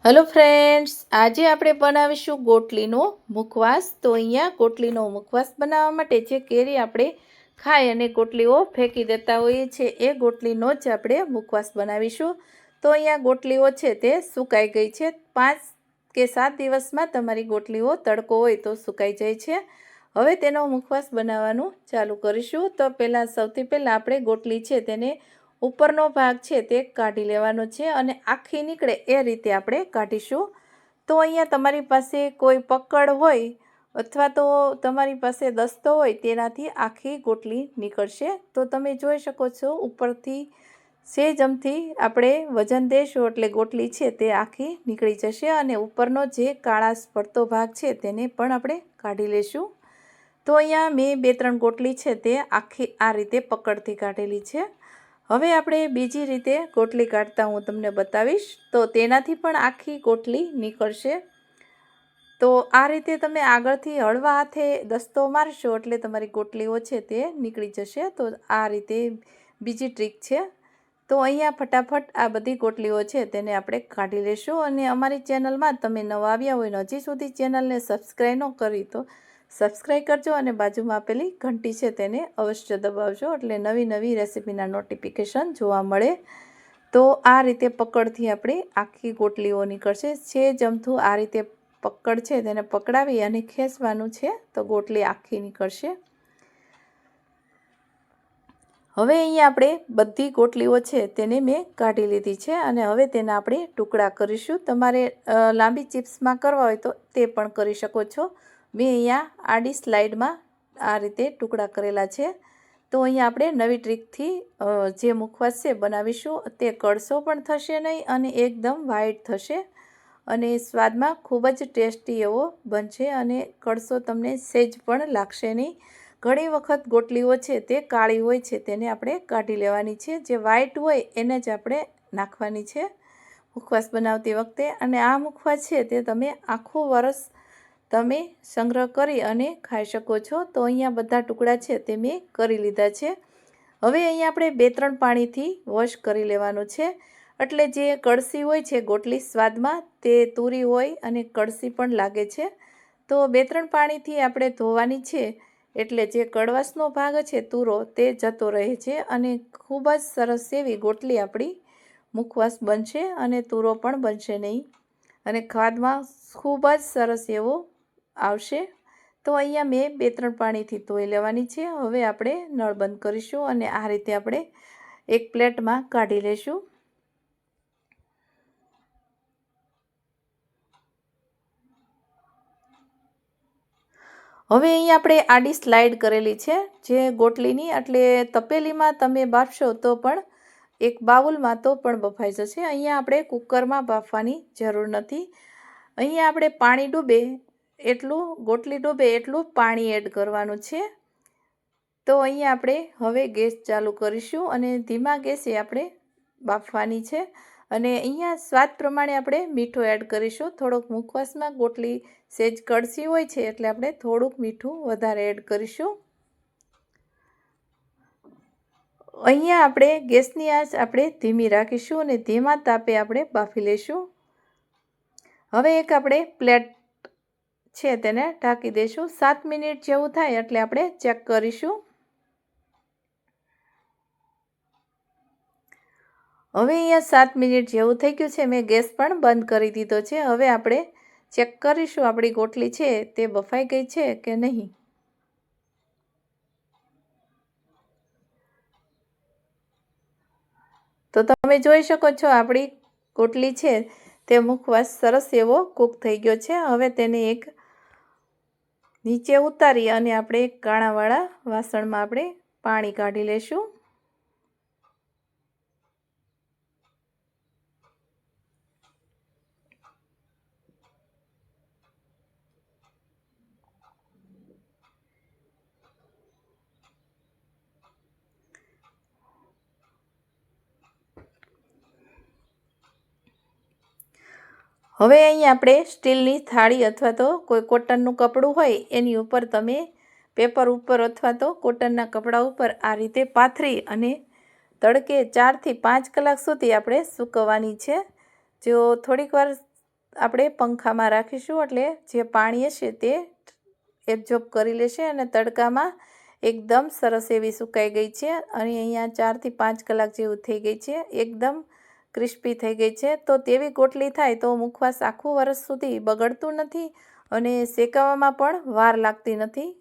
Hello friends, આજે આપણે બનાવીશું ગોટલીનો મુખવાસ. તો અહીંયા ગોટલીનો મુખવાસ બનાવવા માટે જે કેરી આપણે ખાઈ અને ગોટલીઓ ફેંકી દેતા હોઈએ છીએ એ ગોટલીનો જ આપણે મુખવાસ બનાવીશું. તો અહીંયા ગોટલીઓ છે તે સુકાઈ ગઈ છે. 5 કે 7 દિવસમાં તમારી ગોટલીઓ તડકો હોય તો સુકાઈ જાય છે. હવે તેનો મુખવાસ બનાવવાનું ચાલુ કરીશું. તો સૌથી પહેલાં આપણે ગોટલી છે તેને ઉપરનો ભાગ છે તે કાઢી લેવાનો છે અને આખી નીકળે એ રીતે આપણે કાઢીશું. તો અહીંયા તમારી પાસે કોઈ પકડ હોય અથવા તો તમારી પાસે દસ્તો હોય તેનાથી આખી ગોટલી નીકળશે. તો તમે જોઈ શકો છો ઉપરથી સેજમથી આપણે વજન દઈશું એટલે ગોટલી છે તે આખી નીકળી જશે અને ઉપરનો જે કાળાશ પડતો ભાગ છે તેને પણ આપણે કાઢી લેશું. તો અહીંયા મેં 2-3 ગોટલી છે તે આખી આ રીતે પકડથી કાઢેલી છે. હવે આપણે બીજી રીતે ગોટલી કાઢતા હું તમને બતાવીશ. તો તેનાથી પણ આખી ગોટલી નીકળશે. તો આ રીતે તમે આગળથી હળવા હાથે દસ્તો મારશો એટલે તમારી ગોટલીઓ છે તે નીકળી જશે. તો આ રીતે બીજી ટ્રીક છે. તો અહીંયા ફટાફટ આ બધી ગોટલીઓ છે તેને આપણે કાઢી લેશું. અને અમારી ચેનલમાં તમે નવા આવ્યા હોય ને હજી સુધી ચેનલને સબસ્ક્રાઈબ ન કરી તો સબસ્ક્રાઈબ કરજો અને બાજુમાં આપેલી ઘંટી છે તેને અવશ્ય દબાવજો એટલે નવી નવી રેસીપીના નોટિફિકેશન જોવા મળે. તો આ રીતે પકડથી આપણે આખી ગોટલીઓ નીકળશે. જમથું આ રીતે પકડ છે તેને પકડાવી અને ખેંચવાનું છે તો ગોટલી આખી નીકળશે. હવે અહીંયા આપણે બધી ગોટલીઓ છે તેને મેં કાઢી લીધી છે અને હવે તેના આપણે ટુકડા કરીશું. તમારે લાંબી ચિપ્સમાં કરવા હોય તો તે પણ કરી શકો છો. મેં અહીંયા આડી સ્લાઇડમાં આ રીતે ટુકડા કરેલા છે. તો અહીંયા આપણે નવી ટ્રીકથી જે મુખવાસ છે બનાવીશું. તે કડસો પણ થશે નહીં અને એકદમ વ્હાઈટ થશે અને સ્વાદમાં ખૂબ જ ટેસ્ટી એવો બનશે અને કડસો તમને સહેજ પણ લાગશે નહીં. ઘણી વખત ગોટલીઓ છે તે કાળી હોય છે તેને આપણે કાઢી લેવાની છે. જે વ્હાઈટ હોય એને જ આપણે નાખવાની છે મુખવાસ બનાવતી વખતે. અને આ મુખવાસ છે તે તમે આખું વરસ તમે સંગ્રહ કરી અને ખાઈ શકો છો. તો અહીંયા બધા ટુકડા છે તે મેં કરી લીધા છે. હવે અહીંયા આપણે 2-3 પાણીથી વોશ કરી લેવાનું છે. એટલે જે કડસી હોય છે ગોટલી સ્વાદમાં તે તુરી હોય અને કડસી પણ લાગે છે. તો 2-3 પાણીથી આપણે ધોવાની છે એટલે જે કડવાશનો ભાગ છે તુરો તે જતો રહે છે અને ખૂબ જ સરસ એવી ગોટલી આપણી મુખવાસ બનશે અને તુરો પણ બનશે નહીં અને ખાવામાં ખૂબ જ સરસ એવો આવશે. તો અહીંયા મેં 2-3 પાણીથી ધોઈ લેવાની છે. હવે આપણે નળ બંધ કરીશું અને આ રીતે આપણે એક પ્લેટમાં કાઢી લઈશું. હવે અહીંયા આપણે આડી સ્લાઇડ કરેલી છે જે ગોટલીની, એટલે તપેલીમાં તમે બાફશો તો પણ એક બાઉલમાં તો પણ બફાઈ જશે. અહીંયા આપણે કુકરમાં બાફવાની જરૂર નથી. અહીંયા આપણે પાણી ડૂબે એટલું ગોટલી ડૂબે એટલું પાણી એડ કરવાનું છે. તો અહીંયા આપણે હવે ગેસ ચાલુ કરીશું અને ધીમા ગેસે આપણે બાફવાની છે. અને અહીંયા સ્વાદ પ્રમાણે આપણે મીઠું એડ કરીશું. થોડોક મુખવાસમાં ગોટલી સહેજ કડસી હોય છે એટલે આપણે થોડુંક મીઠું વધારે એડ કરીશું. અહીંયા આપણે ગેસની આંચ આપણે ધીમી રાખીશું અને ધીમા તાપે આપણે બાફી લઈશું. હવે એક આપણે પ્લેટ છે તેને ઢાંકી દઈશું. 7 મિનિટ જેવું થાય એટલે આપણે ચેક કરીશું. હવે અહીંયા 7 મિનિટ જેવું થઈ ગયું છે. મેં ગેસ પણ બંધ કરી દીધો છે. હવે આપણે ચેક કરીશું આપણી ગોટલી છે તે બફાઈ ગઈ છે કે નહીં. તો તમે જોઈ શકો છો આપણી ગોટલી છે તે મુખવાસ સરસ એવો કૂક થઈ ગયો છે. હવે તેને એક નીચે ઉતારી અને આપણે કાણાવાળા વાસણમાં આપણે પાણી કાઢી લઈશું. હવે અહીં આપણે સ્ટીલની થાળી અથવા તો કોઈ કોટનનું કપડું હોય એની ઉપર તમે પેપર ઉપર અથવા તો કોટનના કપડા ઉપર આ રીતે પાથરી અને તડકે 4 થી 5 કલાક સુધી આપણે સૂકવવાની છે. જો થોડીક વાર આપણે પંખામાં રાખીશું એટલે જે પાણી હશે તે એબ્ઝોર્બ કરી લેશે અને તડકામાં એકદમ સરસ એવી સુકાઈ ગઈ છે અને અહીંયા 4 થી 5 કલાક જેવું થઈ ગઈ છે, એકદમ ક્રિસ્પી થઈ ગઈ છે. તો તેવી ગોટલી થાય તો મુખવાસ આખું વર્ષ સુધી બગડતું નથી અને શેકાવામાં પણ વાર લાગતી નથી.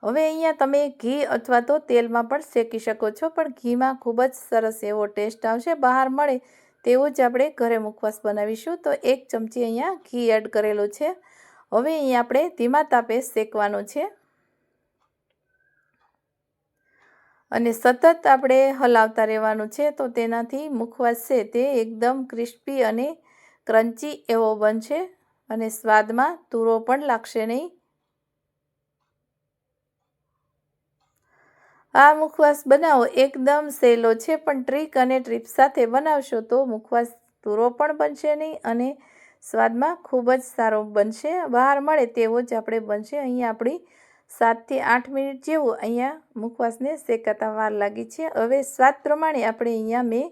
હવે અહીંયા તમે ઘી અથવા તો તેલમાં પણ શેકી શકો છો, પણ ઘીમાં ખૂબ જ સરસ એવો ટેસ્ટ આવશે. બહાર મળે તેવું જ આપણે ઘરે મુખવાસ બનાવીશું. તો 1 ચમચી અહીંયા ઘી એડ કરેલું છે. હવે અહીંયા આપણે ધીમા તાપે શેકવાનું છે અને સતત આપણે હલાવતા રહેવાનું છે. તો તેનાથી મુખવાસ છે તે એકદમ ક્રિસ્પી અને ક્રન્ચી એવો બનશે અને સ્વાદમાં તૂરો પણ લાગશે નહીં. આ મુખવાસ બનાવો એકદમ સહેલો છે, પણ ટ્રીક અને ટિપ્સ સાથે બનાવશો તો મુખવાસ તૂરો પણ બનશે નહીં અને સ્વાદમાં ખૂબ જ સારો બનશે. બહાર મળે તેવો જ આપણે બનશે. અહીંયા આપણી 7 થી 8 મિનિટ જેવું અહીંયા મુખવાસને શેકાતા વાર લાગી છે. હવે સ્વાદ પ્રમાણે આપણે અહીંયા મેં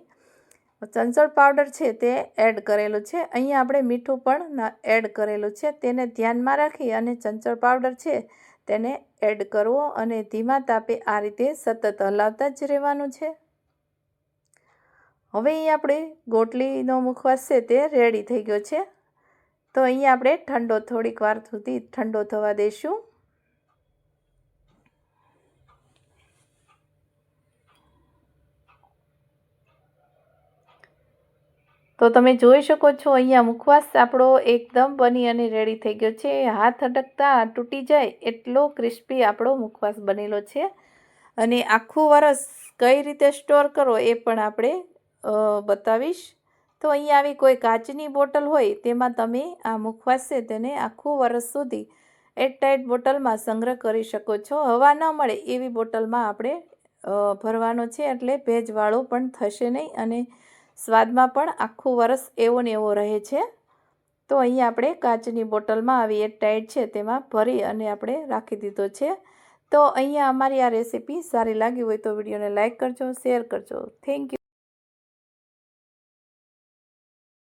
ચંચળ પાવડર છે તે એડ કરેલું છે. અહીંયા આપણે મીઠું પણ એડ કરેલું છે. તેને ધ્યાનમાં રાખી અને ચંચળ પાવડર છે તેને એડ કરવો અને ધીમા તાપે આ રીતે સતત હલાવતા જ રહેવાનું છે. હવે અહીંયા આપણે ગોટલીનો મુખવાસ છે તે રેડી થઈ ગયો છે. તો અહીંયા આપણે ઠંડો થોડીક વાર સુધી ઠંડો થવા દઈશું. તો તમે જોઈ શકો છો અહીંયા મુખવાસ આપણો એકદમ બની અને રેડી થઈ ગયો છે. હાથ અટકતા તૂટી જાય એટલો ક્રિસ્પી આપણો મુખવાસ બનેલો છે અને આખું વરસ કઈ રીતે સ્ટોર કરો એ પણ આપણે બતાવીશ. તો અહીંયા આવી કોઈ કાચની બોટલ હોય તેમાં તમે આ મુખવાસ છે તેને આખું વરસ સુધી એરટાઇટ બોટલમાં સંગ્રહ કરી શકો છો. હવા ન મળે એવી બોટલમાં આપણે ભરવાનો છે એટલે ભેજવાળો પણ થશે નહીં અને સ્વાદમાં પણ આખું વરસ એવો ને એવો રહે છે. તો અહીંયા આપણે કાચની બોટલમાં આવી એરટાઇટ છે તેમાં ભરી અને આપણે રાખી દીધો છે. તો અહીંયા અમારી આ રેસીપી સારી લાગી હોય તો વિડીયોને લાઇક કરજો, શેર કરજો. Thank you.